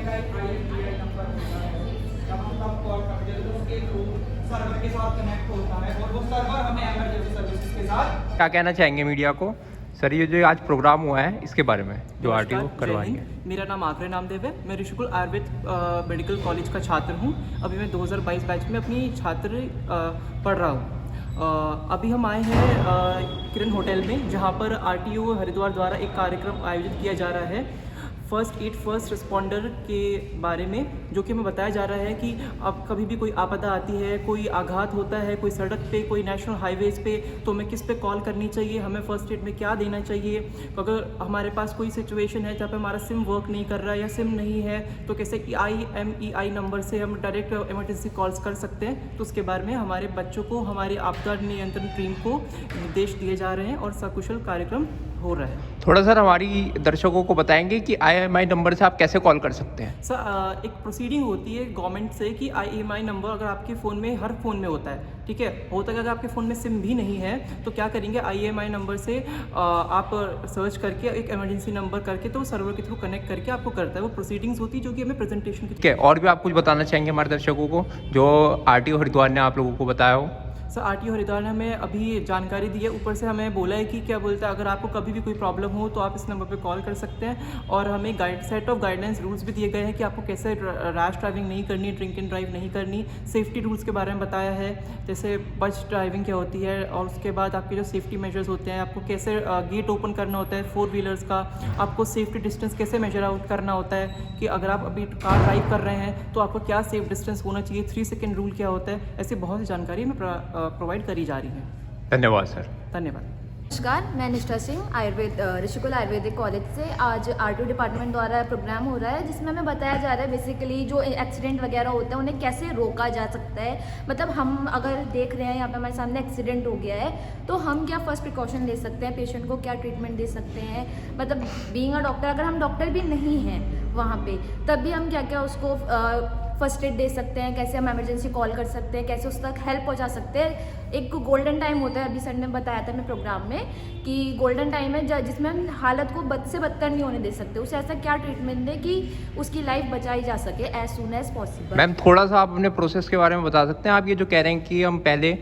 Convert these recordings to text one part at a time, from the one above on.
का एक IMEI number होता है, जब हम तब कॉल करते हैं तो उसके थ्रू सर्वर के साथ कनेक्ट होता है और वो सर्वर हमें इमरजेंसी सर्विसेज के साथ। क्या कहना चाहेंगे मीडिया को? सर ये जो आज प्रोग्राम हुआ है इसके बारे में जो नमस्कार, RTO करवाएंगे। मेरा नाम आकरे नामदेव है। मैं ऋषिकुल आयुर्वेद मेडिकल कॉलेज का छात्र हूँ। अभी मैं 2022 बैच में अपनी छात्र पढ़ रहा हूँ। अभी हम आए हैं किरण होटल में, जहाँ पर RTO हरिद्वार द्वारा एक कार्यक्रम आयोजित किया जा रहा है फर्स्ट एड फर्स्ट रिस्पॉन्डर के बारे में, जो कि हमें बताया जा रहा है कि अब कभी भी कोई आपदा आती है, कोई आघात होता है, कोई सड़क पे, कोई नेशनल हाईवेज पे, तो हमें किस पे कॉल करनी चाहिए, हमें फर्स्ट एड में क्या देना चाहिए। अगर हमारे पास कोई सिचुएशन है जहाँ पे हमारा सिम वर्क नहीं कर रहा है या सिम नहीं है, तो कैसे IMEI नंबर से हम डायरेक्ट इमरजेंसी कॉल्स कर सकते हैं। तो उसके बारे में हमारे बच्चों को, हमारे आपदा नियंत्रण टीम को निर्देश दिए जा रहे हैं और सकुशल कार्यक्रम हो रहा है। थोड़ा सर हमारी दर्शकों को बताएंगे कि IMEI नंबर से आप कैसे कॉल कर सकते हैं? सर एक प्रोसीडिंग होती है गवर्नमेंट से कि IMEI नंबर अगर आपके फ़ोन में, हर फ़ोन में होता है, ठीक है, होता है। अगर आपके फ़ोन में सिम भी नहीं है तो क्या करेंगे, IMEI नंबर से आप सर्च करके एक इमरजेंसी नंबर करके तो सर्वर के थ्रू कनेक्ट करके आपको करता है। वो प्रोसीडिंग्स होती है जो कि हमें प्रेजेंटेशन ठीक है, और भी आप कुछ बताना चाहेंगे हमारे दर्शकों को जो RTO हरिद्वार ने आप लोगों को बताया हो? सर RTO हरिद्वार ने हमें अभी जानकारी दी है, ऊपर से हमें बोला है कि क्या बोलता है, अगर आपको कभी भी कोई प्रॉब्लम हो तो आप इस नंबर पे कॉल कर सकते हैं। और हमें सेट ऑफ गाइडलाइंस रूल्स भी दिए गए हैं कि आपको कैसे रैश ड्राइविंग नहीं करनी, ड्रिंक एंड ड्राइव नहीं करनी। सेफ्टी रूल्स के बारे में बताया है, जैसे बच ड्राइविंग क्या होती है, और उसके बाद आपके जो सेफ्टी मेजर्स होते हैं, आपको कैसे गेट ओपन करना होता है 4 व्हीलर्स का, आपको सेफ्टी डिस्टेंस कैसे मेजर आउट करना होता है कि अगर आप अभी कार ड्राइव कर रहे हैं तो आपको क्या सेफ डिस्टेंस होना चाहिए, 3 सेकेंड रूल क्या होता है। ऐसी बहुत सी जानकारी हमें प्रोवाइड करी जा रही है। धन्यवाद सर। धन्यवाद। नमस्कार, मैं निष्ठा सिंह आयुर्वेद ऋषिकुल आयुर्वेदिक कॉलेज से। आज RTO डिपार्टमेंट द्वारा प्रोग्राम हो रहा है जिसमें हमें बताया जा रहा है बेसिकली जो एक्सीडेंट वगैरह होते हैं उन्हें कैसे रोका जा सकता है। मतलब हम अगर देख रहे हैं यहाँ पे हमारे सामने एक्सीडेंट हो गया है तो हम क्या फर्स्ट प्रिकॉशन ले सकते हैं, पेशेंट को क्या ट्रीटमेंट दे सकते हैं। मतलब बीइंग अ डॉक्टर, अगर हम डॉक्टर भी नहीं हैं वहाँ पे, तब भी हम क्या क्या उसको फर्स्ट एड दे सकते हैं, कैसे हम इमरजेंसी कॉल कर सकते हैं, कैसे उस तक हेल्प पहुंचा सकते हैं। एक गोल्डन टाइम होता है, अभी सर ने बताया था मैं प्रोग्राम में कि गोल्डन टाइम है जिसमें हम हालत को बद से बदतर नहीं होने दे सकते। उसे ऐसा क्या ट्रीटमेंट दें कि उसकी लाइफ बचाई जा सके as soon as possible. Ma'am थोड़ा सा आप अपने प्रोसेस के बारे में बता सकते हैं? आप ये जो कह रहे हैं कि हम पहले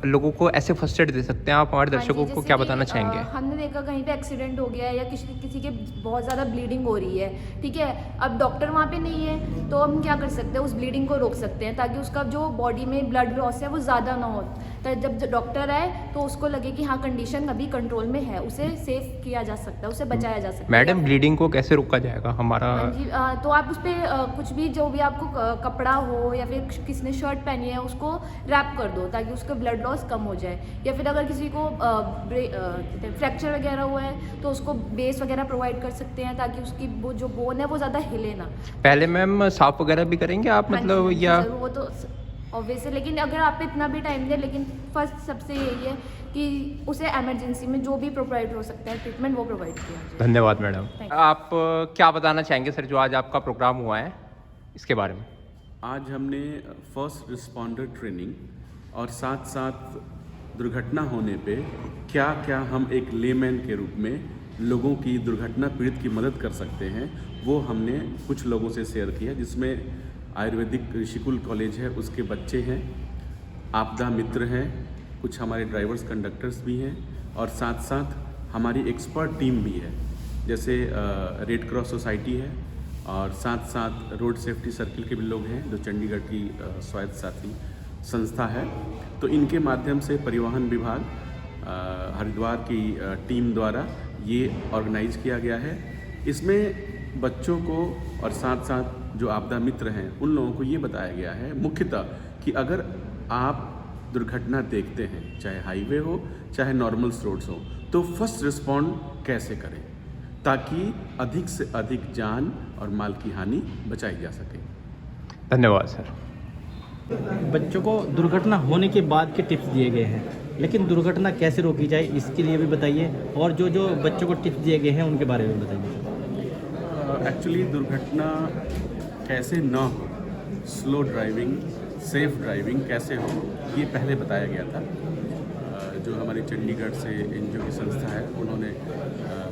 लोगों को ऐसे फर्स्ट एड दे सकते हैं, आप हमारे दर्शकों को क्या बताना चाहेंगे? हमने देखा कहीं पे एक्सीडेंट हो गया है या किसी के बहुत ज़्यादा ब्लीडिंग हो रही है, ठीक है, अब डॉक्टर वहाँ पे नहीं है तो हम क्या कर सकते हैं, उस ब्लीडिंग को रोक सकते हैं ताकि उसका जो बॉडी में ब्लड लॉस है वो ज़्यादा ना हो। तो जब डॉक्टर आए तो उसको लगे कि हाँ कंडीशन अभी कंट्रोल में है, उसे सेफ किया जा सकता है, उसे बचाया जा सकता है। मैडम ब्लीडिंग को कैसे रोका जाएगा हमारा? हाँ जी, तो आप उस पर कुछ भी जो भी आपको कपड़ा हो या फिर किसी ने शर्ट पहनी है उसको रैप कर दो ताकि उसका ब्लड लॉस कम हो जाए। या फिर अगर किसी को फ्रैक्चर वगैरह हुआ है तो उसको बेस वगैरह प्रोवाइड कर सकते हैं ताकि उसकी वो जो बोन है वो ज़्यादा हिले ना। पहले मैम साफ वगैरह भी करेंगे आप? हाँ जी, मतलब हाँ जी, या ज़रूर, वो तो ऑब्वियसली, लेकिन अगर आप पे इतना भी टाइम दे, लेकिन फर्स्ट सबसे यही है कि उसे इमरजेंसी में जो भी प्रोवाइड हो सकता है ट्रीटमेंट वो प्रोवाइड किया जाए। धन्यवाद मैडम। Thank you. आप क्या बताना चाहेंगे सर जो आज आपका प्रोग्राम हुआ है इसके बारे में? आज हमने फर्स्ट रिस्पॉन्डर ट्रेनिंग और साथ साथ दुर्घटना होने पे क्या क्या हम एक लेमैन के रूप में लोगों की, दुर्घटना पीड़ित की मदद कर सकते हैं, वो हमने कुछ लोगों से शेयर किया, जिसमें आयुर्वेदिक ऋषिकुल कॉलेज है, उसके बच्चे हैं, आपदा मित्र हैं, कुछ हमारे ड्राइवर्स कंडक्टर्स भी हैं और साथ साथ हमारी एक्सपर्ट टीम भी है, जैसे रेड क्रॉस सोसाइटी है और साथ साथ रोड सेफ्टी सर्किल के भी लोग हैं जो चंडीगढ़ की स्वायत्त साथी संस्था है। तो इनके माध्यम से परिवहन विभाग हरिद्वार की टीम द्वारा ये ऑर्गेनाइज किया गया है। इसमें बच्चों को और साथ साथ जो आपदा मित्र हैं उन लोगों को ये बताया गया है मुख्यतः कि अगर आप दुर्घटना देखते हैं, चाहे हाईवे हो चाहे नॉर्मल रोड्स हो, तो फर्स्ट रिस्पॉन्ड कैसे करें ताकि अधिक से अधिक जान और माल की हानि बचाई जा सके। धन्यवाद सर। बच्चों को दुर्घटना होने के बाद के टिप्स दिए गए हैं, लेकिन दुर्घटना कैसे रोकी जाए इसके लिए भी बताइए, और जो जो बच्चों को टिप्स दिए गए हैं उनके बारे में बताइए। एक्चुअली दुर्घटना कैसे ना हो, स्लो ड्राइविंग, सेफ ड्राइविंग कैसे हो, ये पहले बताया गया था। जो हमारी चंडीगढ़ से एनजीओ की संस्था है, उन्होंने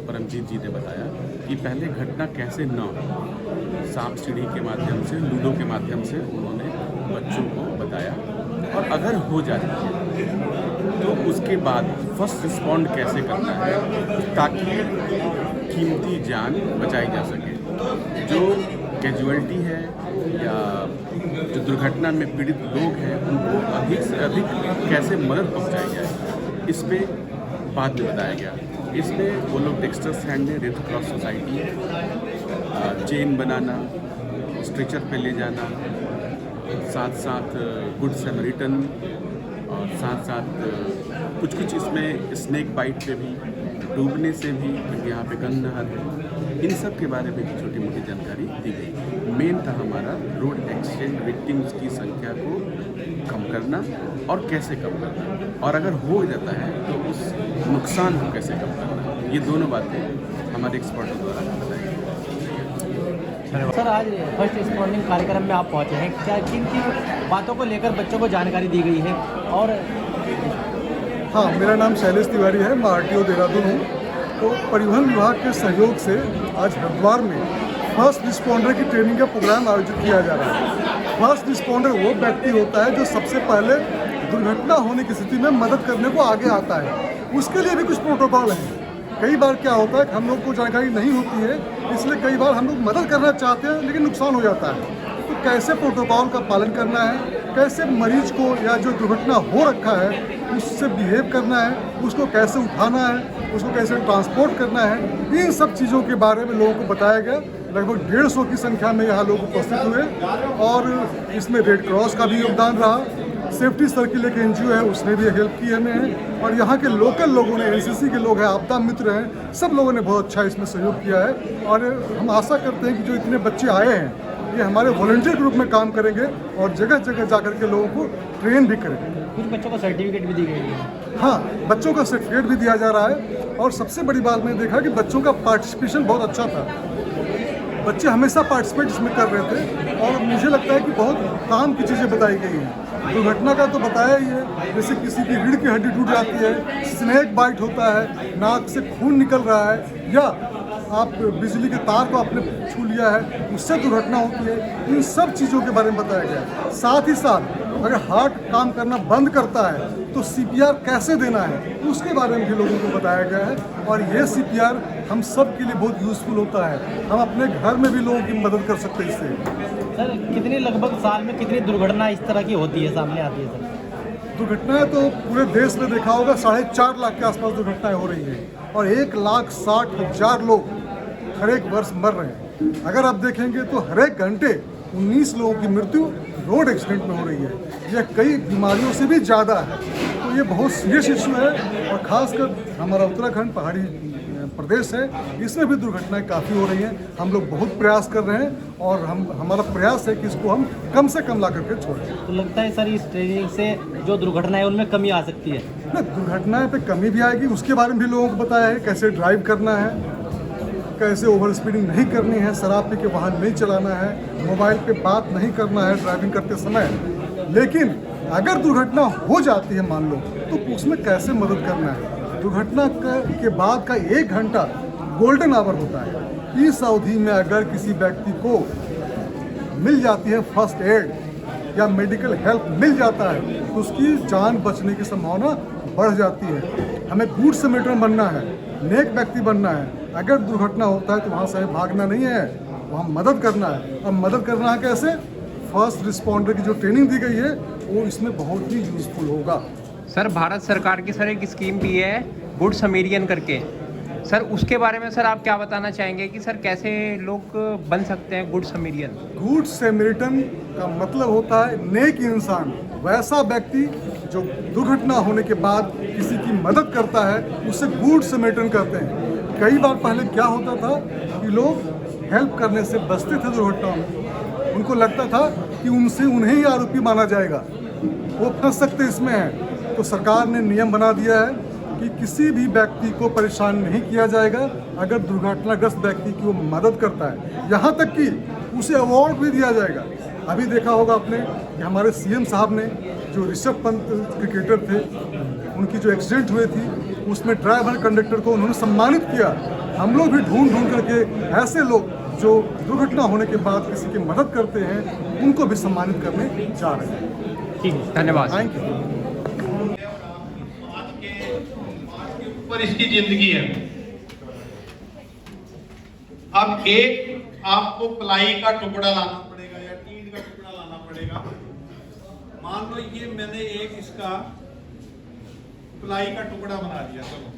परमजीत जी ने बताया कि पहले घटना कैसे न हो, सांप सीढ़ी के माध्यम से, लूडो के माध्यम से उन्होंने बच्चों को बताया, और अगर हो जाती है तो उसके बाद फर्स्ट रिस्पॉन्ड कैसे करना है ताकि कीमती जान बचाई जा सके। जो कैजुअलिटी है या जो दुर्घटना में पीड़ित लोग हैं उनको अधिक से अधिक कैसे मदद पहुंचाई जाए, इस पे बाद में बताया गया। इसमें वो लोग डेक्स्टर्स हैंड में, रेड क्रॉस सोसाइटी, चेन बनाना, स्ट्रेचर पे ले जाना, साथ साथ गुड सैमरिटन, और साथ साथ कुछ कुछ इसमें स्नेक बाइट पे भी, डूबने से भी, क्योंकि यहाँ पे गंगा नहर है, इन सब के बारे में भी छोटी मोटी जानकारी दी गई। मेन था हमारा रोड एक्सीडेंट विक्टिम्स की संख्या को कम करना और कैसे कम करना, और अगर हो जाता है तो उस नुकसान को कैसे कम करना, ये दोनों बातें हमारे एक्सपर्टों द्वारा बताई गई। सर, आज फर्स्ट रिस्पॉन्डिंग कार्यक्रम में आप पहुंचे हैं, क्या किन किन बातों को लेकर बच्चों को जानकारी दी गई है? और हाँ, मेरा नाम शैलेश तिवारी है, मैं आरटीओ देहरादून हूँ। तो परिवहन विभाग के सहयोग से आज हरिद्वार में फर्स्ट रिस्पॉन्डर की ट्रेनिंग का प्रोग्राम आयोजित किया जा रहा है। फर्स्ट रिस्पॉन्डर वो व्यक्ति होता है जो सबसे पहले दुर्घटना होने की स्थिति में मदद करने को आगे आता है। उसके लिए भी कुछ प्रोटोकॉल हैं। कई बार क्या होता है कि हम लोग को जानकारी नहीं होती है, इसलिए कई बार हम लोग मदद करना चाहते हैं लेकिन नुकसान हो जाता है। तो कैसे प्रोटोकॉल का पालन करना है, कैसे मरीज को या जो दुर्घटना हो रखा है उससे बिहेव करना है, उसको कैसे उठाना है, उसको कैसे ट्रांसपोर्ट करना है, इन सब चीज़ों के बारे में लोगों को बताया गया। लगभग 150 की संख्या में यहाँ लोग उपस्थित हुए, और इसमें रेड क्रॉस का भी योगदान रहा। सेफ्टी सर्किल एक एनजीओ है, उसने भी हेल्प की हमें, और यहाँ के लोकल लोगों ने, एनसीसी के लोग हैं, आपदा मित्र हैं, सब लोगों ने बहुत अच्छा इसमें सहयोग किया है। और हम आशा करते हैं कि जो इतने बच्चे आए हैं ये हमारे वॉलंटियर ग्रुप में काम करेंगे और जगह जगह जाकर के लोगों को ट्रेन भी करेंगे। कुछ बच्चों को सर्टिफिकेट भी दी गई है। हाँ, बच्चों का सर्टिफिकेट भी दिया जा रहा है, और सबसे बड़ी बात मैंने देखा कि बच्चों का पार्टिसिपेशन बहुत अच्छा था। बच्चे हमेशा पार्टिसिपेट इसमें कर रहे थे, और मुझे लगता है कि बहुत काम की चीज़ें बताई गई हैं। दुर्घटना का तो बताया ही है, जैसे किसी की रीढ़ की हड्डी टूट जाती है, स्नेक बाइट होता है, नाक से खून निकल रहा है, या आप बिजली के तार को आपने छू लिया है, उससे दुर्घटना होती है। इन सब चीज़ों के बारे में बताया गया है। साथ ही साथ अगर हार्ट काम करना बंद करता है तो सीपीआर कैसे देना है, उसके बारे में भी लोगों को बताया गया है। और ये सीपीआर हम सब के लिए बहुत यूज़फुल होता है। हम अपने घर में भी लोगों की मदद कर सकते हैं इससे। सर, कितनी लगभग साल में कितनी दुर्घटना इस तरह की होती है, सामने आती है? सर, दुर्घटनाएं तो पूरे देश में देखा होगा 4.5 लाख के आसपास दुर्घटनाएं हो रही हैं, और 1,60,000 लोग हर एक वर्ष मर रहे हैं। अगर आप देखेंगे तो हर एक घंटे 19 लोगों की मृत्यु रोड एक्सीडेंट में हो रही है। यह कई बीमारियों से भी ज़्यादा है, तो ये बहुत सीरियस इशू है। और ख़ासकर हमारा उत्तराखंड पहाड़ी प्रदेश है, इसमें भी दुर्घटनाएं काफ़ी हो रही हैं। हम लोग बहुत प्रयास कर रहे हैं, और हमारा प्रयास है कि इसको हम कम से कम ला करके छोड़ें। तो लगता है सर, इस ट्रेनिंग से जो दुर्घटनाएं उनमें कमी आ सकती है? ना, दुर्घटनाएं पे कमी भी आएगी, उसके बारे में भी लोगों को बताया है, कैसे ड्राइव करना है, कैसे ओवर स्पीडिंग नहीं करनी है, शराब पी के वाहन नहीं चलाना है, मोबाइल पे बात नहीं करना है ड्राइविंग करते समय। लेकिन अगर दुर्घटना हो जाती है मान लो, तो उसमें कैसे मदद करना है। दुर्घटना के बाद का 1 घंटा गोल्डन आवर होता है। इस अवधि में अगर किसी व्यक्ति को मिल जाती है फर्स्ट एड या मेडिकल हेल्प मिल जाता है, तो उसकी जान बचने की संभावना बढ़ जाती है। हमें गुड सैमरिटन बनना है, नेक व्यक्ति बनना है। अगर दुर्घटना होता है तो वहाँ से भागना नहीं है, वहाँ मदद करना है। और मदद करना है कैसे? फर्स्ट रिस्पॉन्डर की जो ट्रेनिंग दी गई है वो इसमें बहुत ही यूज़फुल होगा। सर, भारत सरकार की सर एक स्कीम भी है गुड समेरियन करके, सर उसके बारे में सर आप क्या बताना चाहेंगे कि सर कैसे लोग बन सकते हैं गुड समेरियन? गुड सैमरिटन का मतलब होता है नेक इंसान, वैसा व्यक्ति जो दुर्घटना होने के बाद किसी की मदद करता है, उसे गुड सैमरिटन कहते हैं। कई बार पहले क्या होता था कि लोग हेल्प करने से बचते थे दुर्घटनाओं में। उनको लगता था कि उन्हें ही आरोपी माना जाएगा, वो फंस सकते इसमें हैं। तो सरकार ने नियम बना दिया है कि किसी भी व्यक्ति को परेशान नहीं किया जाएगा अगर दुर्घटनाग्रस्त व्यक्ति की वो मदद करता है, यहाँ तक कि उसे अवार्ड भी दिया जाएगा। अभी देखा होगा आपने कि हमारे सीएम साहब ने, जो ऋषभ पंत क्रिकेटर थे, उनकी जो एक्सीडेंट हुए थी उसमें ड्राइवर कंडक्टर को उन्होंने सम्मानित किया। हम लोग भी ढूंढ करके ऐसे लोग जो दुर्घटना होने के बाद किसी की मदद करते हैं उनको भी सम्मानित करने जा रहे हैं। ठीक है, धन्यवाद। Thank you. आज के ऊपर इसकी जिंदगी है। अब एक आपको प्लाई का टुकड़ा लाना पड़ेगा या टीन का टुकड़ा लाना पड़ेगा। मान लो ये मैंने एक इसका प्लाई का टुकड़ा बना दिया। चलो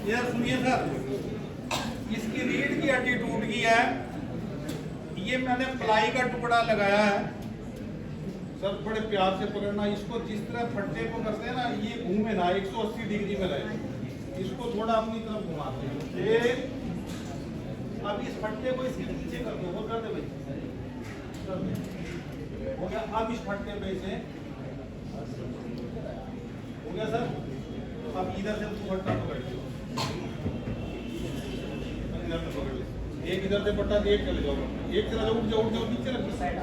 यार सुनिए सर, इसकी रीढ़ की हड्डी टूट गई है। ये मैंने प्लाई का टुकड़ा लगाया है। सर बड़े प्यार से पकड़ना, इसको जिस तरह फट्टे को करते हैं ना, ये घूमे ना 180 डिग्री में रहे। इसको थोड़ा अपनी तरफ घुमाते हैं। ये अब इस फट्टे को इसके नीचे कर दो, वो कर दे भाई, हो गया। अब इस फट्टे पे से हो गया सर। अब इधर से फट्टा पकड़ लो, एक इधर से पट्टा दे, एक चले जाओ, एक चला जाओ, उठ जाओ, उठ जाओ, नीचे रख दो साइड।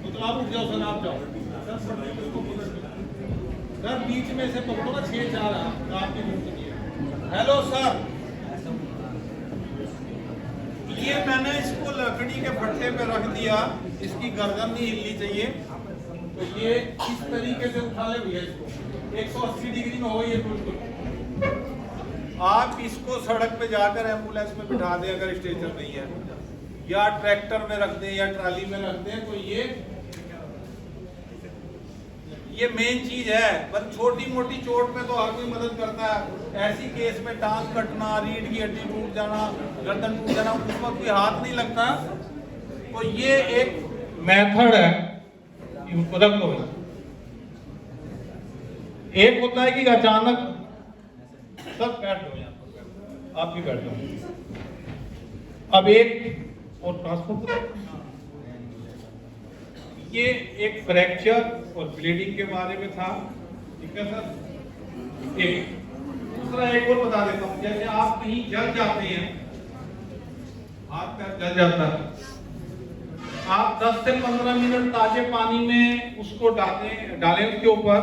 तो आप उठ जाओ सर, आप जाओ सर, बीच में से पकड़ो ना, 6-4 आपकी ड्यूटी है। हेलो सर, ये मैंने इसको लकड़ी के फट्टे पे रख दिया, इसकी गर्दन नहीं हिलनी चाहिए। तो ये इस तरीके से उठा ले भैया, इसको 180 डिग्री में हो ये बिल्कुल। आप इसको सड़क पे जाकर एम्बुलेंस में बिठा दें अगर स्ट्रेचर नहीं है, या ट्रैक्टर में रख दें या ट्राली में रख दें। तो ये मेन चीज है। बस छोटी मोटी चोट में तो हर कोई मदद करता है। ऐसी केस में टांग कटना, रीढ़ की हड्डी टूट जाना, गर्दन टूट जाना, उस वक्त कोई हाथ नहीं लगता। तो ये एक मेथड है, रख लो। एक होता है कि अचानक सब बैठ जाओ, यहाँ पर आप भी बैठ जाओ। अब एक और ट्रांसफर, ये एक फ्रैक्चर और ब्लीडिंग के बारे में था, ठीक है सर। एक दूसरा एक और बता देता हूँ, जैसे आप कहीं जल जाते हैं, हाथ पैर जल जाता है, आप 10 से 15 मिनट ताजे पानी में उसको डालें उसके ऊपर,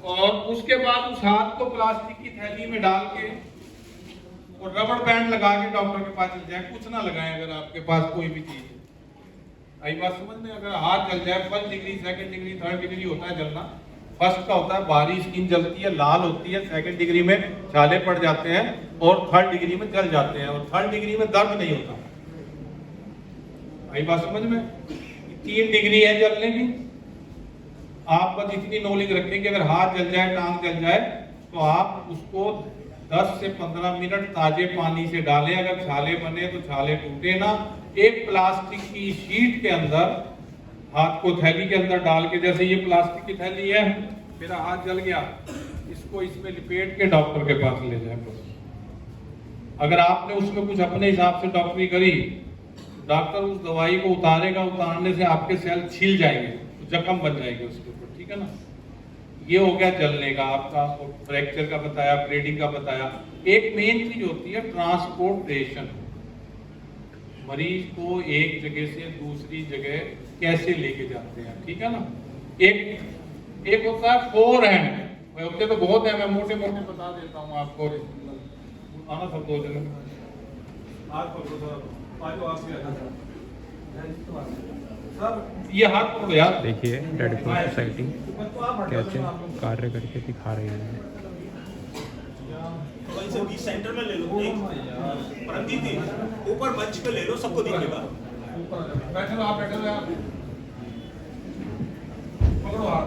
और उसके बाद उस हाथ को प्लास्टिक की थैली में डाल के और रबड़ बैंड लगा के डॉक्टर के पास चल जाए। कुछ ना लगाएं अगर आपके पास कोई भी चीज। आई बात समझ में? अगर हाथ जल जाए, 1 degree, 2nd degree, 3rd degree होता है जलना। फर्स्ट का होता है बाहरी स्किन जलती है, लाल होती है, 2nd डिग्री में छाले पड़ जाते हैं, और 3rd डिग्री में जल जाते हैं, और 3rd डिग्री में दर्द नहीं होता। आई बात समझ में? 3 डिग्री है जलने की। आप बस इतनी नॉलेज रखें कि अगर हाथ जल जाए, टांग जल जाए, तो आप उसको 10 से 15 मिनट ताजे पानी से डालें। अगर छाले बने तो छाले टूटे ना, एक प्लास्टिक की शीट के अंदर हाथ को थैली के अंदर डाल के, जैसे ये प्लास्टिक की थैली है, मेरा हाथ जल गया, इसको इसमें लिपेट के डॉक्टर के पास ले जाए। अगर आपने उसमें कुछ अपने हिसाब से डॉक्टरी करी, डॉक्टर उस दवाई को उतारेगा, उतारने से आपके सेल छिल जाएंगे, जख्म बन जाएंगे उसके ऊपर, ठीक है ना। ये हो गया जलने का, आपका फ्रैक्चर का बताया, ब्लीडिंग का बताया। एक मेन चीज होती है ट्रांसपोर्टेशन, मरीज को एक जगह से दूसरी जगह कैसे लेके जाते हैं, ठीक है ना। एक होता है फोर हैंड, होते तो बहुत है, मैं मोटे मोटे बता देता हूँ आपको। आना सब 2 जने, हाथ पकड़ो सर, ये हाथ पकड़ो यार। देखिए रेड क्रॉस सोसाइटी कैसे कार्य करके दिखा रही है। बीच सेंटर में ले लो, परम दीदी ऊपर मंच पे ले लो, सबको दिखेगा। बैठो आप, बैठो यार, पकड़ो हाथ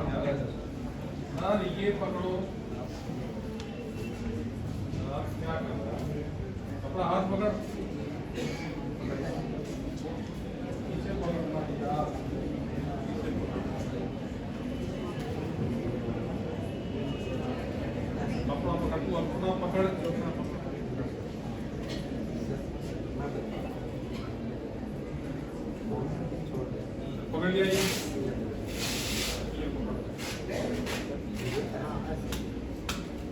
यार, ये पकड़ो, क्या करना है, अपना हाथ पकड़, इसे पकड़ना यार, अपना पकड़, तू अपना पकड़, अपना पकड़। छोड़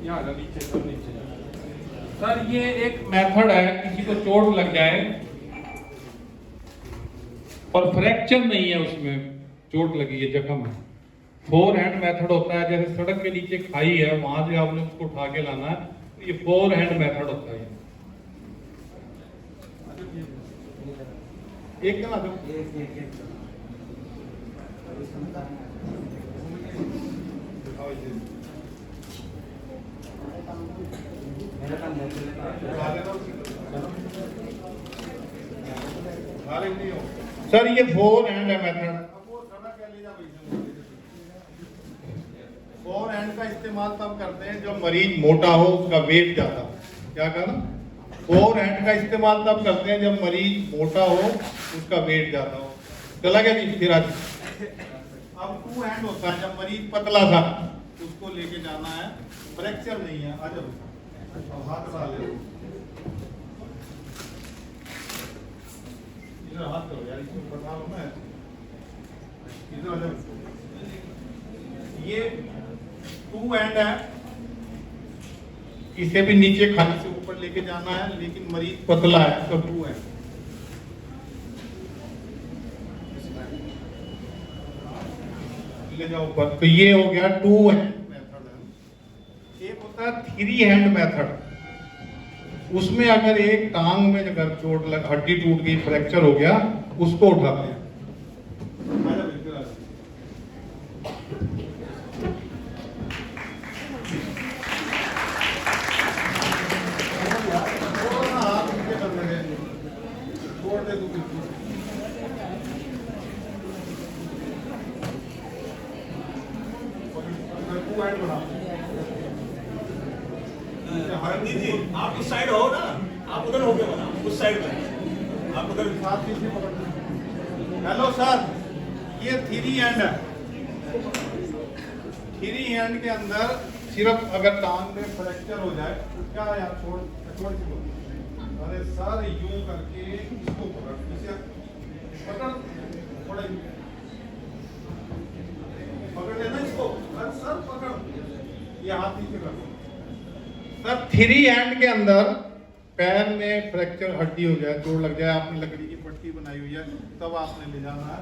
यहाँ आजा, नीचे सर, नीचे। सर ये एक मेथड है, किसी को चोट लग जाए और फ्रैक्चर नहीं है, उसमें चोट लगी है, जख्म है, फोर हैंड मेथड होता है। जैसे सड़क के नीचे खाई है, वहां से आपने उसको उठा के लाना है, तो ये फोर हैंड मेथड होता है। एक क्या दो, सर ये फोर हैंड है मेथड। फोर हैंड का इस्तेमाल तब करते हैं जब मरीज मोटा हो, उसका वेट ज्यादा हो। क्या कहना? फोर हैंड का इस्तेमाल तब करते हैं जब मरीज मोटा हो, उसका वेट ज्यादा हो। चला गया जी? फिर आज अब टू हैंड होता है जब मरीज पतला था, उसको लेके जाना है, फ्रैक्चर नहीं है। आ जाओ, हाथ डाल ले, इधर हाथ करो यार, इसको बता लो ना, इधर आ जाओ। ये टू हैंड है, इसे भी नीचे खाली से ऊपर लेके जाना है, लेकिन मरीज पतला है तो टू हैंड। ले जाओ ऊपर, तो ये हो गया टू हैंड मेथड है। एक होता है थ्री हैंड मेथड, उसमें अगर एक टांग में अगर चोट लग, हड्डी टूट गई, फ्रैक्चर हो गया, उसको उठाते हैं। छोड़ दे तू, टू हैंड बना। हरदी जी, आप इस साइड हो ना, आप उधर होके बना, उस साइड में आप उधर साथ पीछे पकड़। हेलो सर, ये थ्री हैंड है। थ्री हैंड के अंदर सिर्फ अगर टांग में फ्रैक्चर हो जाए तो क्या यार, छोड़ छोड़ के, अरे सर यूं करके इसको पकड़, इसे पकड़, थोड़ा पकड़ लेना इसको, अरे सर पकड़, ये हाथ नीचे कर। सर थ्री हैंड के अंदर पैर में फ्रैक्चर, हड्डी हो जाए, चोट लग जाए, आपने लकड़ी की पट्टी बनाई हुई है, तब आपने ले जाना है।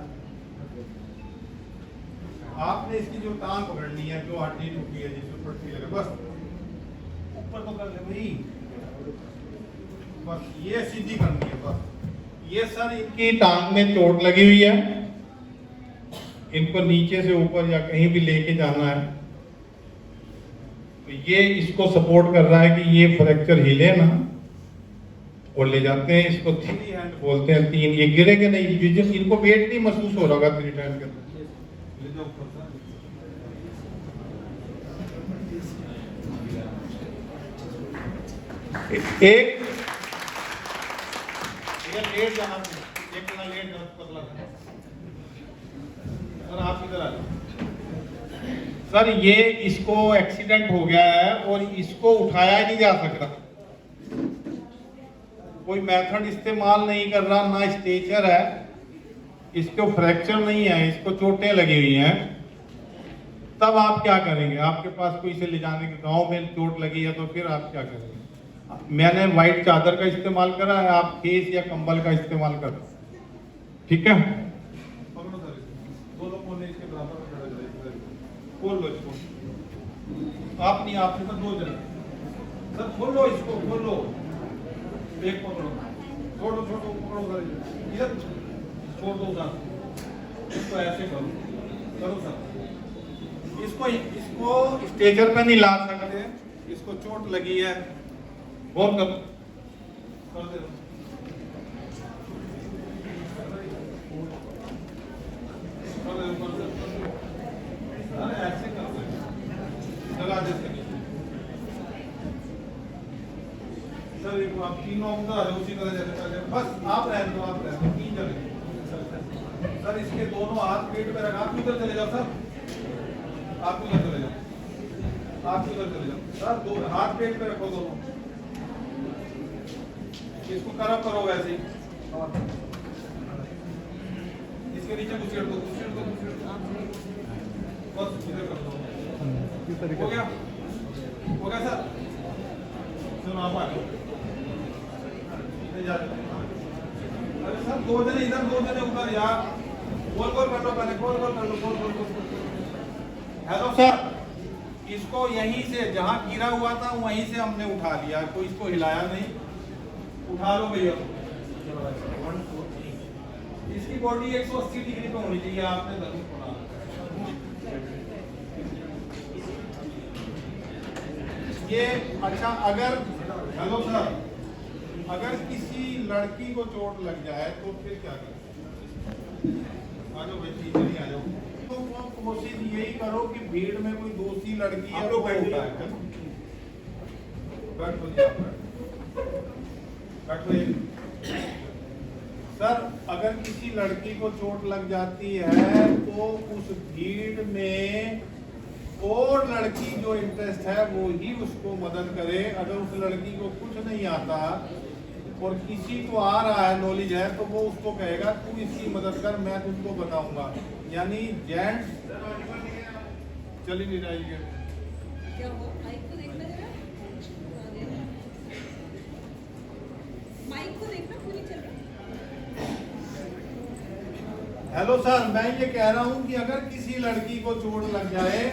आपने इसकी जो टांग पकड़नी है, जो हड्डी टूटी है, जिसमें पट्टी लगे, बस ऊपर तो कर ले भाई, बस ये सीधी करनी है बस। ये सर इनकी टांग में चोट लगी हुई है, इनको नीचे से ऊपर या कहीं भी लेके जाना है, तो ये इसको सपोर्ट कर रहा है कि ये फ्रैक्चर हिले ना, और ले जाते हैं। इसको थ्री हैंड बोलते हैं। तीन, ये गिरेगे नहीं, इनको वेट नहीं महसूस हो रहा होगा थ्री हैंड के अंदर। एक लेट जाना, एक जना लेट जाना, पतला सर, आप इधर आ जाओ। सर ये इसको एक्सीडेंट हो गया है और इसको उठाया ही नहीं जा सकता, कोई मेथड इस्तेमाल नहीं कर रहा, ना स्ट्रेचर है, इसको फ्रैक्चर नहीं है, इसको चोटें लगी हुई हैं, तब आप क्या करेंगे? आपके पास कोई इसे ले जाने के, गांव में चोट लगी है, तो फिर आप क्या करेंगे? मैंने व्हाइट चादर का इस्तेमाल करा है, आप केस या कंबल का इस्तेमाल करो, ठीक है? दोनों कोने इसके बराबर में खड़े रहिए, खोल लो इसको। आप नहीं, आपने तो दो जन, सर खोल लो इसको, खोल लो, एक पकड़ो, छोड़ो छोड़ो, पकड़ो सर, इधर छोड़ दो सर, इसको ऐसे करो, करो सर। इसको स्ट्रेचर पे नहीं ला सकते, इसको चोट लगी है, बहुत कर दे, ऐसे कर दे, लगा दे सर। एक आप तीनों उधर आ जाओ, उसी तरह जैसे पहले, बस आप रह दो, आप रह दो, तीन जगह सर। इसके दोनों हाथ पेट पे रखा, आप उधर चले जाओ सर, आप उधर चले जाओ, आप उधर चले जाओ सर, दो हाथ पेट पे रखो दोनों, इसको करप करो वैसे ही, इसके नीचे घुसेड़ दो, घुसेड़ दो, बस इधर कर दो, हो गया। होगा सर? चलो आप आ जाओ। अरे सर 2 जने इधर 2 जने उधर यार। गोल गोल कर लो पहले, गोल गोल कर लो, गोल गोल गोल। हेलो सर, इसको यहीं से जहाँ गिरा हुआ था वहीं से हमने उठा लिया, कोई इसको हिलाया नहीं। उठा लो भैया। इसकी बॉडी 180 डिग्री पे होनी चाहिए, आपने जरूर पढ़ा। ये अच्छा, अगर हेलो सर, अगर किसी लड़की को चोट लग जाए तो फिर क्या करें? आ जाओ भाई, पीछे नहीं आ जाओ। तो कोशिश यही करो कि भीड़ में कोई दूसरी लड़की है तो बैठो जी, बैठो। सर, अगर किसी लड़की को चोट लग जाती है तो उस भीड़ में और लड़की जो इंटरेस्ट है वो ही उसको मदद करे। अगर उस लड़की को कुछ नहीं आता और किसी को आ रहा है, नॉलेज है, तो वो उसको कहेगा तू इसकी मदद कर, मैं तुझको बताऊंगा। यानी जेंट्स चल ही नहीं जाएगी। क्या हो माइक को देखना जरा, माइक को देखना, क्यों नहीं चल रहा? हेलो सर, मैं ये कह रहा हूँ कि अगर किसी लड़की को चोट लग जाए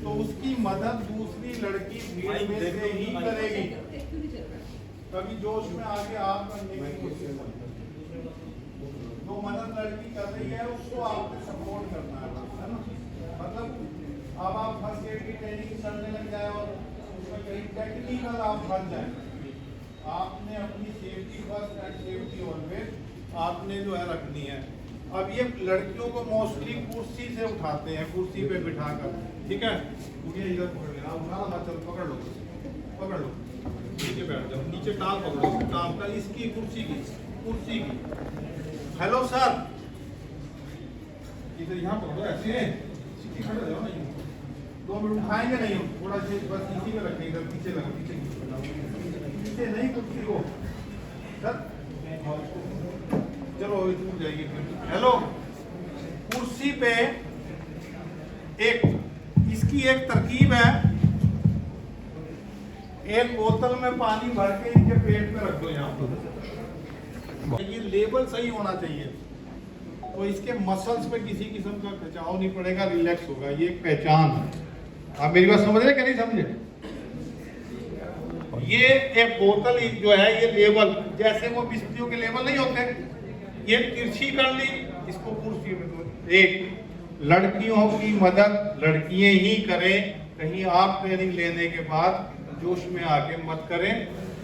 तो उसकी मदद दूसरी लड़की भीड़ में से ही करेगी। कभी जोश में आके आप करने की कोशिश मत करो। जो मदद लड़की कर रही है उसको आपने सपोर्ट करना है ना। मतलब अब आप फर्स्ट एड की ट्रेनिंग करने लग जाए और उसमें कहीं टेक्निकल आप फंस जाए, आपने अपनी safety first and safety always आपने जो है रखनी है। अब ये लड़कियों को मोस्टली कुर्सी से उठाते हैं, कुर्सी पे बिठाकर, ठीक है? ये इधर पकड़ लेना, उठाना मत, चल पकड़ लो, पकड़ लो, नीचे बैठ जाओ, नीचे टांग पकड़ो, टांग का, इसकी कुर्सी की, कुर्सी की। हेलो सर, इधर यहाँ पकड़ो, ऐसे सीधी खड़े हो जाओ, नहीं 2 मिनट उठाएंगे नहीं, थोड़ा सा बस इसी में रखें, इधर पीछे लगा, पीछे पीछे नहीं कुर्सी को सर। चलो टूट जाएगी फिर। हेलो, कुर्सी पे एक इसकी एक तरकीब है, एक बोतल में पानी भर के इनके पेट में रख दो यहाँ पर। ये लेवल सही होना चाहिए, तो इसके मसल्स पे किसी किस्म का खिंचाव नहीं पड़ेगा, रिलैक्स होगा। ये एक पहचान है। आप मेरी बात समझ रहे कि नहीं समझे? ये एक बोतल जो है, ये लेवल जैसे वो बिस्तियों के लेवल नहीं होते, ये तिरछी कर ली, इसको कुर्सी में दो। एक लड़कियों की मदद लड़कियां ही करें, कहीं आप ट्रेनिंग लेने के बाद जोश में आके मत करें।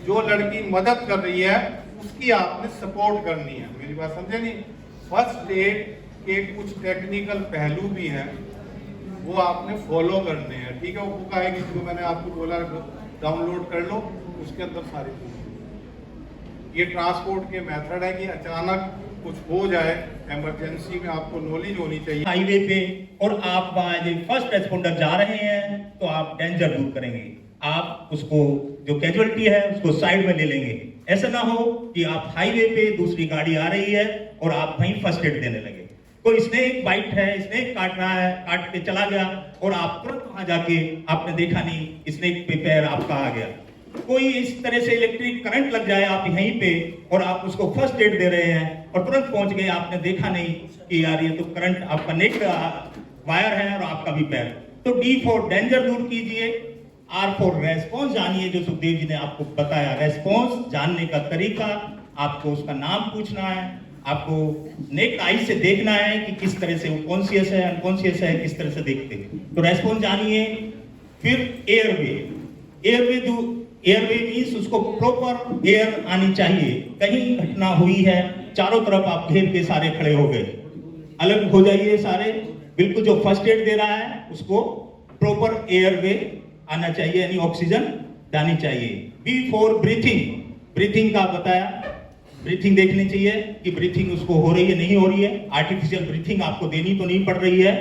जो लड़की मदद कर रही है उसकी आपने सपोर्ट करनी है। मेरी बात समझे नहीं? फर्स्ट एड के कुछ टेक्निकल पहलू भी हैं, वो आपने फॉलो करने हैं, ठीक है? वो बुक आएगी जो मैंने आपको बोला, डाउनलोड कर लो, उसके अंदर सारी चीजें। ये ट्रांसपोर्ट के मेथड है कि अचानक कुछ हो जाए, इमरजेंसी में आपको नॉलेज होनी चाहिए। हाईवे पे और आप वहाँ फर्स्ट रेस्पॉन्डर जा रहे हैं तो आप डेंजर दूर करेंगे, आप उसको जो कैजुअलिटी है उसको साइड में ले लेंगे। ऐसा ना हो कि आप हाईवे पे दूसरी गाड़ी आ रही है और आप वहीं फर्स्ट एड देने लगे। तो इसने एक बाइट है, इसने काट रहा है, काट के चला गया और आप तुरंत वहां जाके आपने देखा नहीं, इसने पे पैर आपका आ गया। कोई इस तरह से इलेक्ट्रिक करंट लग जाए आप यहीं पे और आप उसको फर्स्ट एड दे रहे हैं और तुरंत पहुंच गए, आपने देखा नहीं कि यार ये तो करंट आपका नेक वायर है और आपका भी पैर। तो डी फॉर डेंजर दूर कीजिए, आर फॉर रेस्पॉन्स जानिए, जो सुखदेव जी ने आपको बताया। रेस्पॉन्स जानने का तरीका, आपको उसका नाम पूछना है, आपको नेक आई से देखना है कि किस तरह से वो कॉन्शियस है, अनकॉन्शियस है, किस तरह से देखते हैं। तो रेस्पॉन्स जानिए। फिर एयरवे, एयरवे मीन्स उसको प्रॉपर एयर आनी चाहिए। कहीं घटना हुई है, चारों तरफ आप घेर के सारे खड़े हो गए, अलग हो जाइए सारे। बिल्कुल जो फर्स्ट एड दे रहा है उसको प्रॉपर एयरवे आना चाहिए, यानी ऑक्सीजन जानी चाहिए। बी फॉर ब्रीथिंग, ब्रीथिंग का बताया, ब्रीथिंग देखनी चाहिए कि ब्रीथिंग उसको हो रही है नहीं हो रही है, आर्टिफिशियल ब्रीथिंग आपको देनी तो नहीं पड़ रही है।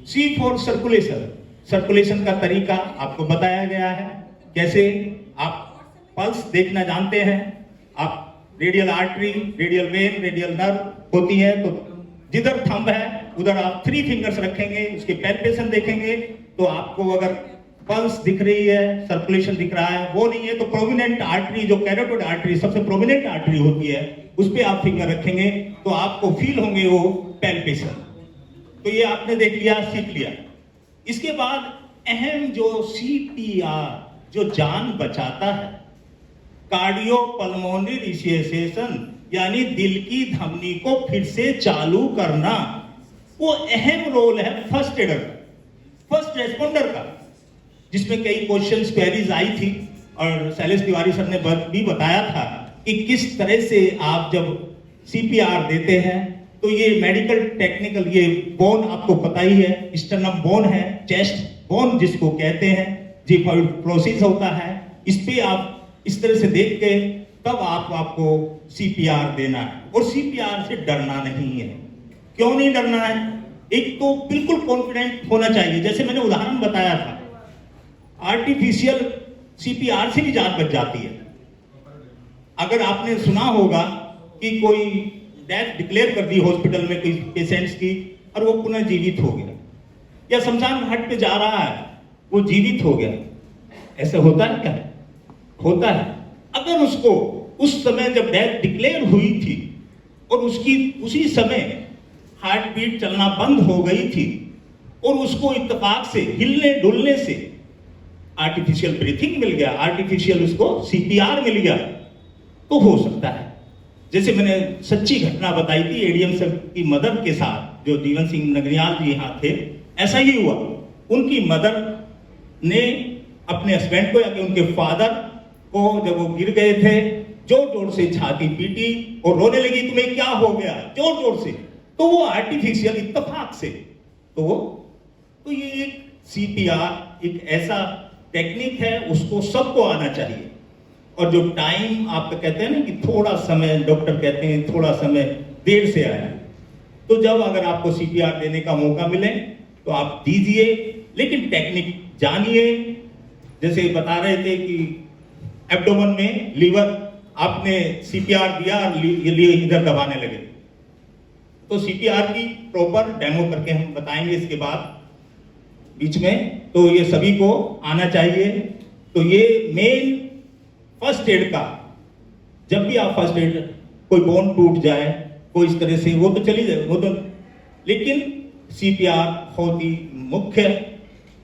सी फॉर सर्कुलेशन, सर्कुलेशन का तरीका आपको बताया गया है, कैसे आप पल्स देखना जानते हैं, आप radial artery, radial when, radial nerve होती है, तो जिधर थंब है उधर आप 3 फिंगर्स रखेंगे, उसके पैल्पेशन देखेंगे, तो आपको अगर पल्स दिख रही है, सर्कुलेशन दिख रहा है, वो नहीं है तो प्रोमिनेंट आर्टरी, जो कैरोटिड आर्टरी सबसे प्रोमिनेंट आर्टरी होती है, उस पे आप फिंगर रखेंगे तो आपको फील होंगे वो पैल्पेशन। तो ये आपने देख लिया, सीख लिया। इसके बाद अहम जो CPR जो जान बचाता है, कार्डियो पल्मोनरी रिससिटेशन, यानी दिल की धमनी को फिर से चालू करना, वो अहम रोल है फर्स्ट एडर का, फर्स्ट रेस्पोंडर का, जिसमें कई क्वेश्चंस क्वेरीज आई थी और शैलेश तिवारी सर ने भी बताया था कि किस तरह से आप जब CPR देते हैं तो ये मेडिकल टेक्निकल, ये बोन आपको पता ही है, स्टर्नम बोन है, चेस्ट बोन जिसको कहते हैं, जिफॉइड प्रोसेस होता है, इस पे आप इस तरह से देख के तब आपको CPR देना है। और CPR से डरना नहीं है। क्यों नहीं डरना है? एक तो बिल्कुल कॉन्फिडेंट होना चाहिए, जैसे मैंने उदाहरण बताया था, आर्टिफिशियल CPR से भी जान बच जाती है। अगर आपने सुना होगा कि कोई डेथ डिक्लेयर कर दी हॉस्पिटल में कोई पेशेंट्स की और वो पुनः जीवित हो गया, या शमशान घाट पे जा रहा है वो जीवित हो गया, ऐसा होता है क्या? होता है। अगर उसको उस समय जब डेथ डिक्लेयर हुई थी और उसकी उसी समय हार्ट बीट चलना बंद हो गई थी और उसको इत्तेफाक से हिलने डुलने से आर्टिफिशियल ब्रीथिंग मिल गया, आर्टिफिशियल उसको CPR मिल गया, तो हो सकता है। जैसे मैंने सच्ची घटना बताई थी ADM सर की मदर के साथ, जो जीवन सिंह नगरियाल जी यहाँ थे, ऐसा ही हुआ। उनकी मदर ने अपने हस्बैंड को या कि उनके फादर को जब वो गिर गए थे, जोर जोर से छाती पीटी और रोने लगी, तुम्हें क्या हो गया, जोर जोर से, तो वो आर्टिफिशियल इत्तेफाक से, तो ये एक CPR एक ऐसा टेक्निक है, उसको सबको आना चाहिए। और जो टाइम आप कहते हैं ना कि थोड़ा समय, डॉक्टर कहते हैं थोड़ा समय देर से आया, तो जब अगर आपको CPR देने का मौका मिले तो आप दीजिए, लेकिन टेक्निक जानिए। जैसे बता रहे थे कि एब्डोमेन में लीवर आपने CPR दिया और ये इधर दबाने लगे, तो CPR की प्रॉपर डेमो करके हम बताएंगे इसके बाद बीच में, तो ये सभी को आना चाहिए। तो ये मेन फर्स्ट एड का, जब भी आप फर्स्ट एड, कोई बोन टूट जाए, कोई इस तरह से, वो तो चली जाए, वो तो, लेकिन CPR बहुत ही मुख्य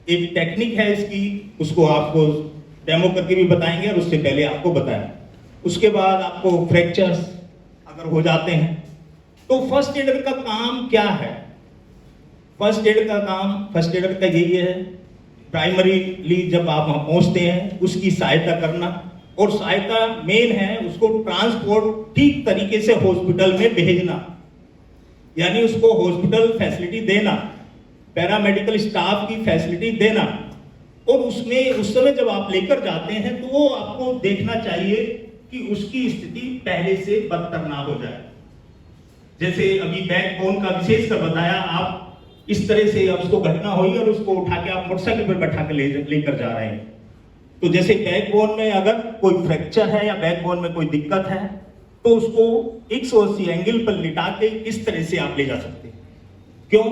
एक टेक्निक है इसकी, उसको आपको डेमो करके भी बताएंगे और उससे पहले आपको बताएं। उसके बाद आपको फ्रैक्चर्स अगर हो जाते हैं तो फर्स्ट एडर का काम क्या है? फर्स्ट एड का काम, फर्स्ट एडर का यही है, प्राइमरीली जब आप वहां पहुंचते हैं उसकी सहायता करना, और सहायता मेन है उसको ट्रांसपोर्ट ठीक तरीके से हॉस्पिटल में भेजना, यानी उसको हॉस्पिटल फैसिलिटी देना, पैरामेडिकल स्टाफ की फैसिलिटी देना, और उसमें उस समय जब आप लेकर जाते हैं तो वो आपको देखना चाहिए कि उसकी स्थिति पहले से बदतर ना हो जाए। जैसे अभी बैकबोन का विशेष कर बताया, आप इस तरह से अब उसको घटना हुई और उसको उठा के आप मोटरसाइकिल पर बैठा के लेकर जा रहे हैं, तो जैसे बैकबोन में अगर कोई फ्रैक्चर है या बैकबोन में कोई दिक्कत है तो उसको 180 एंगल पर लिटा के इस तरह से आप ले जा सकते हैं। क्यों?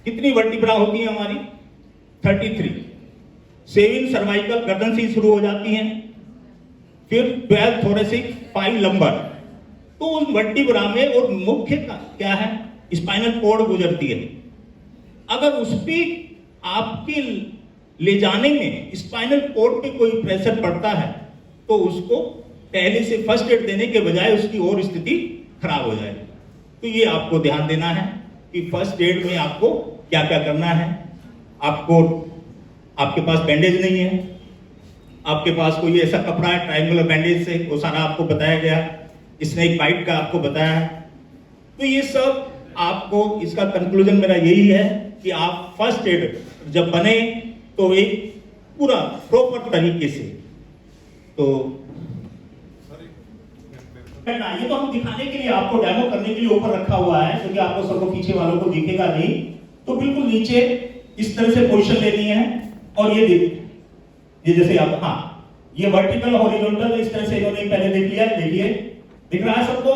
कितनी वर्टिब्रा होती है हमारी? 33। 7 सर्वाइकल गर्दन से शुरू हो जाती हैं, फिर 12 थोरेसिक, 5 लंबर, तो उस वर्टिब्रा में और मुख्य क्या है? स्पाइनल कॉर्ड गुजरती है। अगर उस पर आपके ले जाने में स्पाइनल कॉर्ड पे कोई प्रेशर पड़ता है तो उसको पहले से फर्स्ट एड देने के बजाय उसकी और स्थिति खराब हो जाएगी। तो ये आपको ध्यान देना है कि फर्स्ट एड में आपको क्या क्या करना है। आपके पास बैंडेज नहीं है, आपके पास कोई ऐसा कपड़ा है ट्रायंगुलर बैंडेज से, वो सारा आपको बताया गया, स्नेक बाइट का आपको बताया है। तो ये सब आपको, इसका कंक्लूजन मेरा यही है कि आप फर्स्ट एड जब बने तो एक पूरा प्रॉपर तरीके से, तो ये तो हम दिखाने के लिए, आपको डेमो करने के लिए ऊपर रखा हुआ है, क्योंकि आपको सबको पीछे वालों को दिखेगा नहीं। तो बिल्कुल नीचे इस तरह से पोजीशन लेनी है, और ये जैसे आप, हाँ, ये वर्टिकल हॉरिजॉन्टल इस तरह से इन्होंने पहले देख लिया, देखिए दिख रहा है सबको?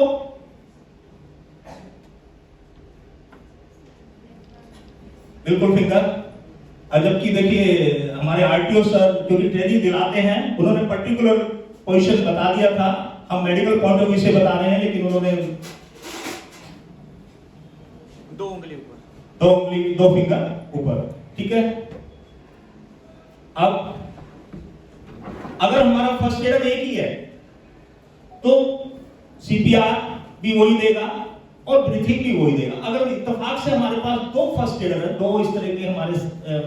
बिल्कुल फिंगर जबकि देखिए हमारे आरटीओ सर जो भी ट्रेनिंग दिलाते हैं उन्होंने पर्टिकुलर पोजीशन बता दिया था, हम मेडिकल पॉइंट ऑफ व्यू से बता रहे हैं, लेकिन उन्होंने 2 उंगली ऊपर, 2 फिंगर ऊपर, ठीक है। अब अगर हमारा फर्स्ट एड एक ही है तो सीपीआर भी वही देगा और ब्रीथिंग भी वही देगा। अगर इत्तेफाक से हमारे पास 2 फर्स्ट एडर है, 2 इस तरह के हमारे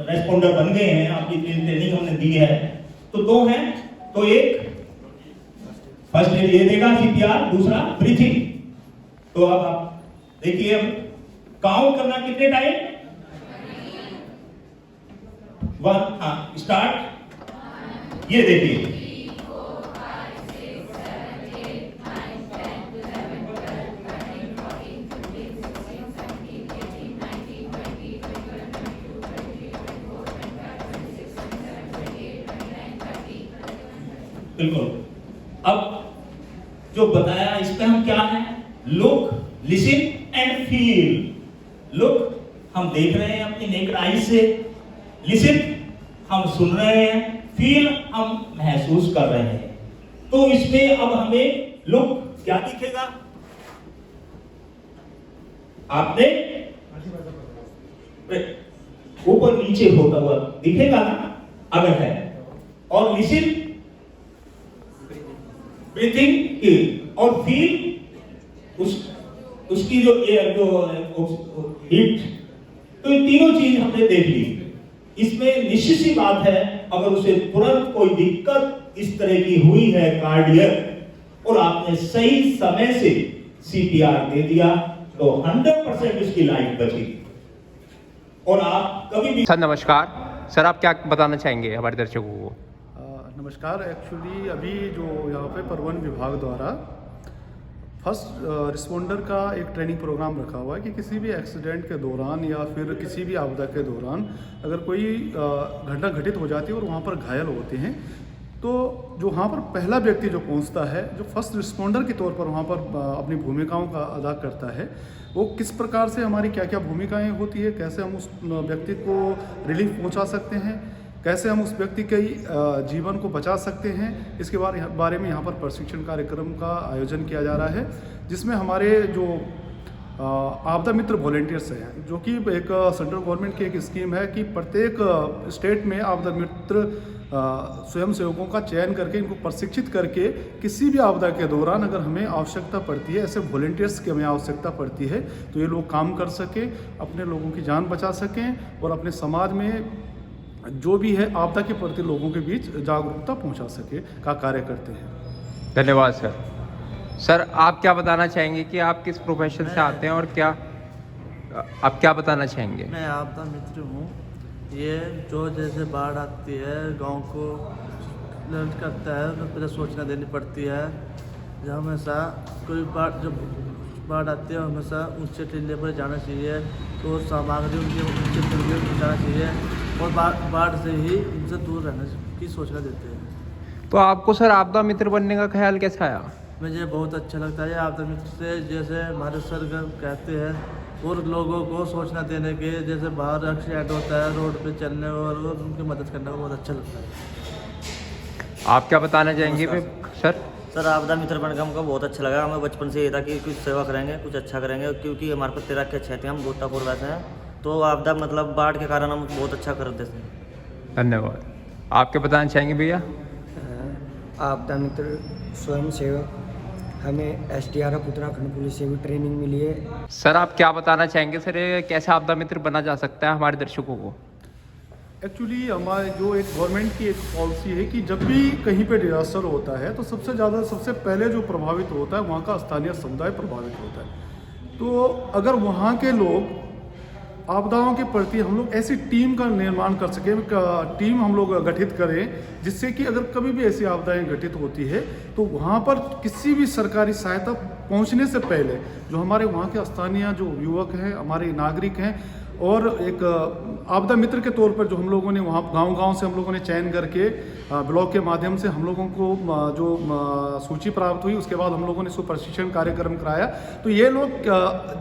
रेस्पोंडर बन गए हैं, आपकी ट्रेनिंग हमने दी है तो 2 हैं, तो एक फर्स्ट एड ये देगा सीपीआर, दूसरा ब्रीथिंग। तो अब आप देखिए, अब काउंट करना कितने टाइम, 1, हाँ स्टार्ट। ये देखिए बिल्कुल। अब जो बताया इस पे हम क्या है, look, listen and feel. Look हम देख रहे हैं अपनी नेकेड आई से, लिसन हम सुन रहे हैं, फील हम महसूस कर रहे हैं। तो इसमें अब हमें लुक क्या दिखेगा, आपने ऊपर नीचे होता हुआ दिखेगा ना अगर है, और लिसन ब्रीथिंग की, और फील उसकी जो एयर जो हीट। तो ये तीनों चीज हमने देख ली। इसमें निश्चित सी बात है, अगर उसे तुरंत कोई दिक्कत इस तरह की हुई है कार्डियक और आपने सही समय से सीपीआर दे दिया तो 100% उसकी लाइफ बची। और आप कभी भी सर नमस्कार, सर आप क्या बताना चाहेंगे हमारे दर्शकों को? नमस्कार। एक्चुअली अभी जो यहाँ पे परिवहन विभाग द्वारा फर्स्ट रिस्पोंडर का एक ट्रेनिंग प्रोग्राम रखा हुआ है कि किसी भी एक्सीडेंट के दौरान या फिर किसी भी आपदा के दौरान अगर कोई घटना घटित हो जाती है और वहाँ पर घायल होते हैं, तो जो वहाँ पर पहला व्यक्ति जो पहुँचता है, जो फर्स्ट रिस्पोंडर के तौर पर वहाँ पर अपनी भूमिकाओं का अदा करता है, वो किस प्रकार से हमारी क्या क्या भूमिकाएँ होती है, कैसे हम उस व्यक्ति को रिलीफ पहुँचा सकते हैं, कैसे हम उस व्यक्ति के जीवन को बचा सकते हैं, इसके बारे में यहाँ पर प्रशिक्षण कार्यक्रम का आयोजन किया जा रहा है, जिसमें हमारे जो आपदा मित्र वॉलेंटियर्स हैं, जो कि एक सेंट्रल गवर्नमेंट की एक स्कीम है कि प्रत्येक स्टेट में आपदा मित्र स्वयं सेवकों का चयन करके इनको प्रशिक्षित करके किसी भी आपदा के दौरान अगर हमें आवश्यकता पड़ती है, ऐसे वॉलेंटियर्स की हमें आवश्यकता पड़ती है, तो ये लोग काम कर सकें, अपने लोगों की जान बचा सकें और अपने समाज में जो भी है आपदा के प्रति लोगों के बीच जागरूकता पहुंचा सके का कार्य करते हैं। धन्यवाद सर। सर आप क्या बताना चाहेंगे कि आप किस प्रोफेशन से आते हैं और क्या आप क्या बताना चाहेंगे? मैं आपदा मित्र हूँ। ये जो जैसे बाढ़ आती है गांव को अलर्ट करता है, तो पहले सूचना देनी पड़ती है। जब हमेशा कोई बाढ़ आती है हमेशा ऊंचे टीले पर जाना चाहिए, तो सामग्री उनके ऊंचे टीले पर जाना चाहिए और बाढ़ से ही उनसे दूर रहने की सूचना देते हैं। तो आपको सर आपदा मित्र बनने का ख्याल कैसा आया? मुझे बहुत अच्छा लगता है आपदा मित्र से, जैसे हमारे सर कहते हैं, और लोगों को सूचना देने के, जैसे बाहर एक्सीडेंट होता है रोड पे चलने और उनकी मदद करने को बहुत अच्छा लगता है। आप क्या बताना चाहेंगे सर? सर आपदा मित्र बनकर हमको बहुत अच्छा लगा। हमें बचपन से ये था कि कुछ सेवा करेंगे, कुछ अच्छा करेंगे, क्योंकि हमारे पास 13 के अच्छे थे, हम गोताखोर वैसे हैं, तो आपदा मतलब बाढ़ के कारण हम बहुत अच्छा करते थे। धन्यवाद। आप क्या बताना चाहेंगे भैया? आपदा मित्र स्वयं सेवक, हमें SDRF उत्तराखंड पुलिस से भी ट्रेनिंग मिली है। सर आप क्या बताना चाहेंगे सर, कैसे आपदा मित्र बना जा सकता है हमारे दर्शकों को? एक्चुअली हमारे जो एक गवर्नमेंट की एक पॉलिसी है कि जब भी कहीं पे डिजास्टर होता है तो सबसे पहले जो प्रभावित होता है वहाँ का स्थानीय समुदाय प्रभावित होता है। तो अगर वहाँ के लोग आपदाओं के प्रति हम लोग ऐसी टीम का निर्माण कर सकें, टीम हम लोग गठित करें, जिससे कि अगर कभी भी ऐसी आपदाएं घटित होती है तो वहाँ पर किसी भी सरकारी सहायता पहुँचने से पहले जो हमारे वहाँ के स्थानीय जो युवक हैं, हमारे नागरिक हैं, और एक आपदा मित्र के तौर पर जो हम लोगों ने वहाँ गांव-गांव से हम लोगों ने चयन करके ब्लॉक के माध्यम से हम लोगों को जो सूची प्राप्त हुई, उसके बाद हम लोगों ने इसको प्रशिक्षण कार्यक्रम कराया। तो ये लोग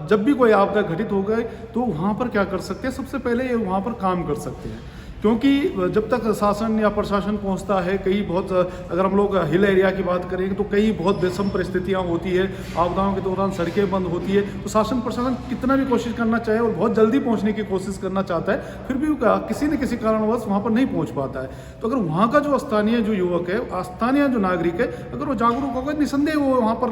जब भी कोई आपदा घटित हो गए तो वहाँ पर क्या कर सकते हैं, सबसे पहले ये वहाँ पर काम कर सकते हैं। क्योंकि जब तक शासन या प्रशासन पहुंचता है, कई बहुत, अगर हम लोग हिल एरिया की बात करें तो कई बहुत विषम परिस्थितियां होती है, आपदाओं के दौरान सड़कें बंद होती है, तो शासन प्रशासन कितना भी कोशिश करना चाहे और बहुत जल्दी पहुंचने की कोशिश करना चाहता है, फिर भी किसी न किसी कारणवश वहाँ पर नहीं पहुँच पाता है। तो अगर वहाँ का जो स्थानीय जो युवक है, स्थानीय जो नागरिक है, अगर वो जागरूक होगा, निसंदेह वो वहाँ पर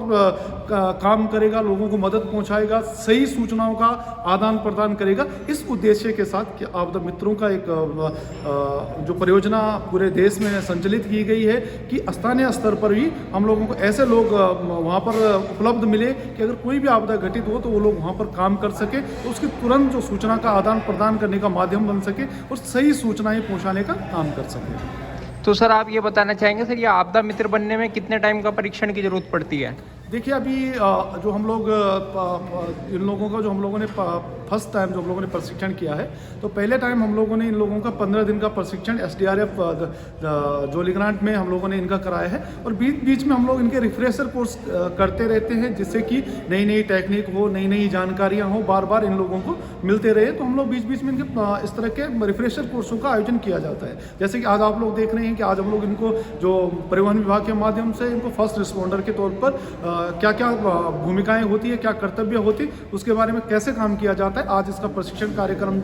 काम करेगा, लोगों को मदद पहुँचाएगा, सही सूचनाओं का आदान प्रदान करेगा। इस उद्देश्य के साथ कि आपदा मित्रों का एक जो परियोजना पूरे देश में संचालित की गई है कि स्थानीय स्तर पर भी हम लोगों को ऐसे लोग वहाँ पर उपलब्ध मिले कि अगर कोई भी आपदा घटित हो तो वो लोग वहाँ पर काम कर सके, तो उसकी तुरंत जो सूचना का आदान प्रदान करने का माध्यम बन सके और सही सूचनाएं पहुँचाने का काम कर सके। तो सर आप ये बताना चाहेंगे सर, ये आपदा मित्र बनने में कितने टाइम का परीक्षण की जरूरत पड़ती है? देखिए, अभी जो हम लोग इन लोगों का जो हम लोगों ने फर्स्ट टाइम जो हम लोगों ने प्रशिक्षण किया है, तो पहले टाइम हम लोगों ने इन लोगों का 15 दिन का प्रशिक्षण SDRF जोलीग्रांट में हम लोगों ने इनका कराया है, और बीच बीच में हम लोग इनके रिफ्रेशर कोर्स करते रहते हैं, जिससे कि नई नई टेक्निक हो, नई नई जानकारियाँ हो, बार बार इन लोगों को मिलते रहे। तो हम लोग बीच बीच में इनके इस तरह के रिफ्रेशर कोर्सों का आयोजन किया जाता है। जैसे कि आज आप लोग देख रहे हैं कि आज हम लोग इनको जो परिवहन विभाग के माध्यम से इनको फर्स्ट रिस्पॉन्डर के तौर पर क्या क्या भूमिकाएं होती है, क्या कर्तव्य होती है, उसके बारे में कैसे काम किया जाता है, आज इसका प्रशिक्षण कार्यक्रम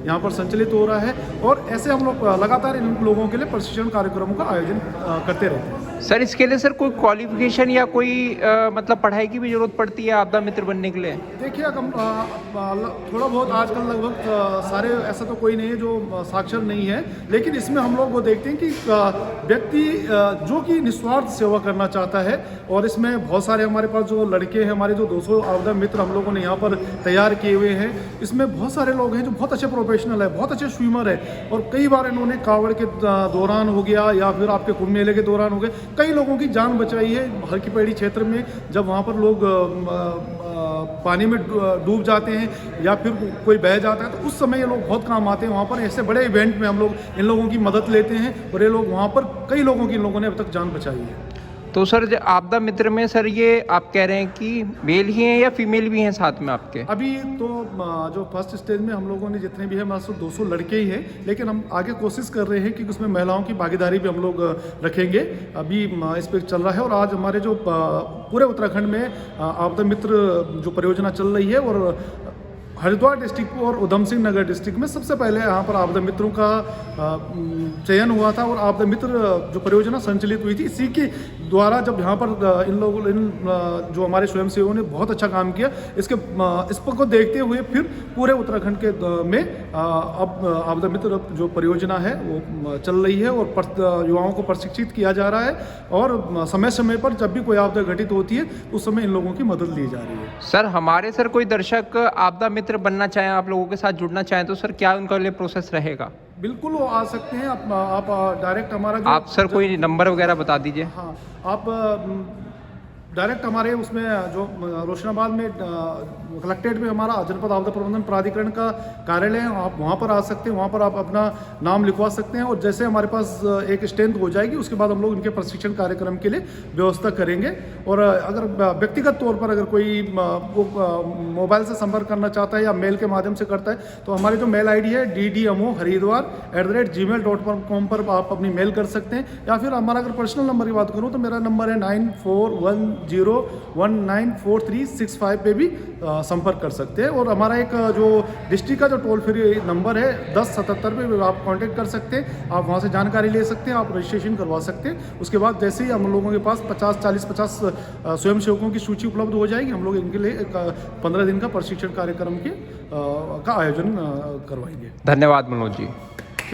यहाँ पर संचालित हो रहा है। और ऐसे हम लोग लगातार इन लोगों के लिए प्रशिक्षण कार्यक्रमों का आयोजन करते रहते हैं। सर इसके लिए सर कोई क्वालिफिकेशन या कोई मतलब पढ़ाई की भी जरूरत पड़ती है आपदा मित्र बनने के लिए? देखिए, थोड़ा बहुत आजकल लगभग सारे, ऐसा तो कोई नहीं है जो साक्षर नहीं है, लेकिन इसमें हम लोग वो देखते हैं कि व्यक्ति जो कि निस्वार्थ सेवा करना चाहता है, और इसमें बहुत सारे हमारे पास जो लड़के हैं, हमारे जो 200 आपदा मित्र हम लोगों ने यहाँ पर तैयार किए हुए हैं, इसमें बहुत सारे लोग हैं जो बहुत अच्छे प्रोफेशनल है, बहुत अच्छे स्विमर है, और कई बार इन्होंने कावड़ के दौरान हो गया या फिर आपके कुंभ मेले के दौरान हो गए, कई लोगों की जान बचाई है। हर की पैड़ी क्षेत्र में जब वहाँ पर लोग पानी में डूब जाते हैं या फिर कोई बह जाता है, तो उस समय ये लोग बहुत काम आते हैं। वहाँ पर ऐसे बड़े इवेंट में हम लोग इन लोगों की मदद लेते हैं, और ये लोग वहाँ पर कई लोगों की इन लोगों ने अब तक जान बचाई है। तो सर आपदा मित्र में सर ये आप कह रहे हैं कि मेल ही हैं या फीमेल भी हैं साथ में आपके? अभी तो जो फर्स्ट स्टेज में हम लोगों ने जितने भी है मात्र 200 लड़के ही हैं, लेकिन हम आगे कोशिश कर रहे हैं कि उसमें महिलाओं की भागीदारी भी हम लोग रखेंगे। अभी इस पर चल रहा है, और आज हमारे जो पूरे उत्तराखंड में आपदा मित्र जो परियोजना चल रही है, और हरिद्वार डिस्ट्रिक्ट और उधम सिंह नगर डिस्ट्रिक्ट में सबसे पहले यहाँ पर आपदा मित्रों का चयन हुआ था, और आपदा मित्र जो परियोजना संचालित हुई थी, इसी के द्वारा जब यहाँ पर इन जो हमारे स्वयंसेवकों ने बहुत अच्छा काम किया, इस पर को देखते हुए फिर पूरे उत्तराखंड के में अब आपदा मित्र जो परियोजना है वो चल रही है, और युवाओं को प्रशिक्षित किया जा रहा है, और समय समय पर जब भी कोई आपदा घटित होती है उस समय इन लोगों की मदद ली जा रही है। सर हमारे सर कोई दर्शक आपदा मित्र बनना चाहें, आप लोगों के साथ जुड़ना चाहें, तो सर क्या उनके लिए प्रोसेस रहेगा? बिल्कुल वो आ सकते हैं। आप डायरेक्ट हमारा आप सर कोई नंबर वगैरह बता दीजिए। हाँ, आप डायरेक्ट हमारे उसमें जो रोशनाबाद में कलेक्ट्रेट में हमारा जनपद आपदा प्रबंधन प्राधिकरण का कार्यालय है, आप वहाँ पर आ सकते हैं, वहाँ पर आप अपना नाम लिखवा सकते हैं, और जैसे हमारे पास एक स्ट्रेंथ हो जाएगी उसके बाद हम लोग इनके प्रशिक्षण कार्यक्रम के लिए व्यवस्था करेंगे। और अगर व्यक्तिगत तौर पर अगर कोई मोबाइल से संपर्क करना चाहता है या मेल के माध्यम से करता है, तो हमारी जो मेल ID है ddmo.haridwar@gmail.com पर आप अपनी मेल कर सकते हैं, या फिर हमारा अगर पर्सनल नंबर की बात करूँ तो मेरा नंबर है 9410194365 पे भी संपर्क कर सकते हैं। और हमारा एक जो डिस्ट्रिक्ट का जो टोल फ्री नंबर है 1077 पे आप कांटेक्ट कर सकते हैं, आप वहाँ से जानकारी ले सकते हैं, आप रजिस्ट्रेशन करवा सकते हैं। उसके बाद जैसे ही हम लोगों के पास 50 स्वयंसेवकों की सूची उपलब्ध हो जाएगी, हम लोग इनके लिए 15 दिन का प्रशिक्षण कार्यक्रम का आयोजन करवाएंगे। धन्यवाद मनोज जी।